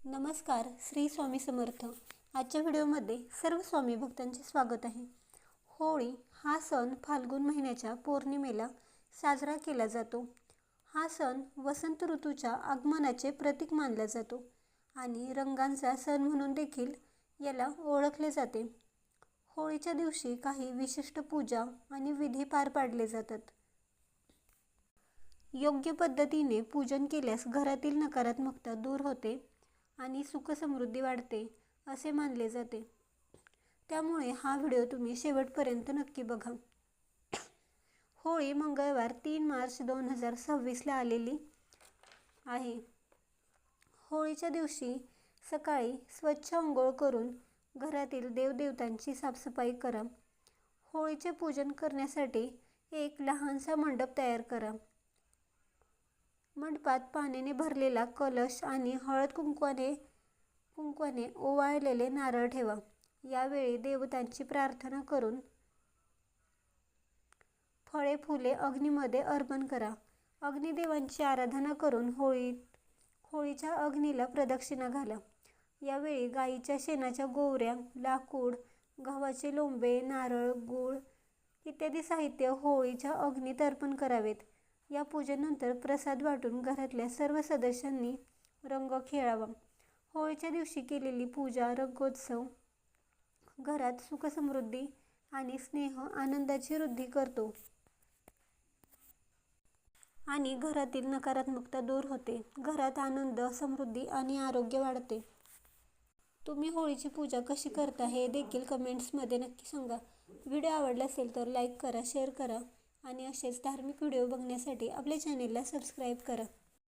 नमस्कार, श्री स्वामी समर्थ। आजच्या व्हिडिओमध्ये सर्व स्वामी भक्तांचे स्वागत आहे। होळी हा सण फाल्गुन महिन्याच्या पौर्णिमेला साजरा केला जातो। हा सण वसंत ऋतूच्या आगमनाचे प्रतीक मानला जातो आणि रंगांचा सण म्हणून देखील याला ओळखले जाते। होळीच्या दिवशी काही विशिष्ट पूजा आणि विधी पार पाडले जातात। योग्य पद्धतीने पूजन केल्यास घरातील नकारात्मकता दूर होते आणि सुख समृद्धी वाढते असे मानले जाते। त्यामुळे हा व्हिडिओ तुम्ही शेवटपर्यंत नक्की बघा। होळी मंगळवार 3 मार्च 2026ला आलेली आहे। होळीच्या दिवशी सकाळी स्वच्छ अंघोळ करून घरातील देवदेवतांची साफसफाई करा। होळीचे पूजन करण्यासाठी एक लहानसा मंडप तयार करा। मंडपात पाण्याने भरलेला कलश आणि हळद कुंकवाने ओवाळलेले नारळ ठेवा। यावेळी देवतांची प्रार्थना करून फळे फुले अग्नीमध्ये अर्पण करा। अग्निदेवांची आराधना करून होळीच्या अग्नीला प्रदक्षिणा घाला। यावेळी गाईच्या शेणाच्या गोवऱ्या, लाकूड, गव्हाचे लोंबे, नारळ, गूळ इत्यादी साहित्य होळीच्या अग्नीत अर्पण करावेत। या पूजेनंतर प्रसाद वाटून घरातल्या सर्व सदस्यांनी रंग खेळावा। होळीच्या दिवशी केलेली पूजा, रंगोत्सव घरात सुखसमृद्धी आणि स्नेह आनंदाची वृद्धी करतो आणि घरातील नकारात्मकता दूर होते। घरात आनंद, समृद्धी आणि आरोग्य वाढते। तुम्ही होळीची पूजा कशी करता हे देखील कमेंट्समध्ये नक्की सांगा। व्हिडिओ आवडला असेल तर लाईक करा, शेअर करा आणि असेच धार्मिक व्हिडिओ बघण्यासाठी आपल्या चॅनेलला सबस्क्राईब करा।